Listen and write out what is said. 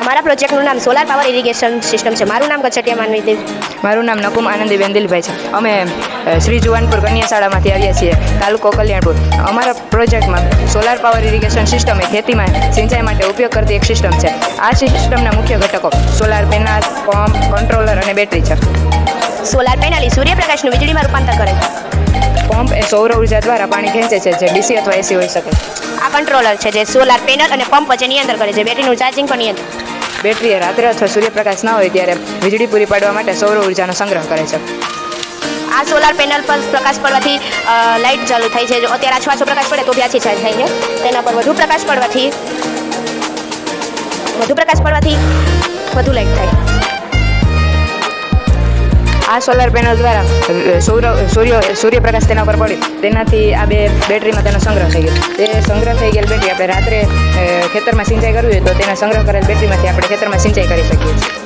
અમારા પ્રોજેક્ટનું નામ સોલાર પાવર ઇરિગેશન સિસ્ટમ છે. મારું નામ કચટિયા માનવી દેવ. મારું નામ નકુમ આનંદીબેન દિલભાઈ છે. અમે શ્રી જુવાનપુર કન્યા શાળામાંથી આવ્યા છીએ, તાલુકો કલ્યાણપુર. અમારા પ્રોજેક્ટમાં સોલાર પાવર ઇરિગેશન સિસ્ટમ એ ખેતીમાં સિંચાઈ માટે ઉપયોગ કરતી એક સિસ્ટમ છે. આ સિસ્ટમના મુખ્ય ઘટકો સોલાર પેનલ, પંપ, કંટ્રોલર અને બેટરી છે. સોલાર પેનલ એ સૂર્યપ્રકાશનું વીજળીમાં રૂપાંતર કરે છે. પંપ એ સૌર ઉર્જા દ્વારા પાણી ખેંચે છે, જે ડીસી અથવા એસી હોઈ શકે. આ કંટ્રોલર છે જે સોલાર પેનલ અને પંપ વચ્ચે નિયંત્રણ કરે છે. બેટરીનું ચાર્જિંગ પણ નિયંત્રણ. બેટરી એ રાત્રે અથવા સૂર્યપ્રકાશ ના હોય ત્યારે વીજળી પૂરી પાડવા માટે સૌર ઉર્જાનો સંગ્રહ કરે છે. આ સોલાર પેનલ પર પ્રકાશ પડવાથી લાઇટ ચાલુ થાય છે. જો અત્યારે આછો પ્રકાશ પડે તો બી આછી ચાર્જ થાય છે. તેના પર વધુ પ્રકાશ પડવાથી વધુ લાઇટ થાય. આ સોલાર પેનલ દ્વારા સૂર્યપ્રકાશ તેના પર પડી તેનાથી આ બે બેટરીમાં તેનો સંગ્રહ થઈ ગયો. તે સંગ્રહ થઈ ગયેલ બેટરી આપણે રાત્રે ખેતરમાં સિંચાઈ કરવી હોય તો તેના સંગ્રહ કરેલ બેટરીમાંથી આપણે ખેતરમાં સિંચાઈ કરી શકીએ છીએ.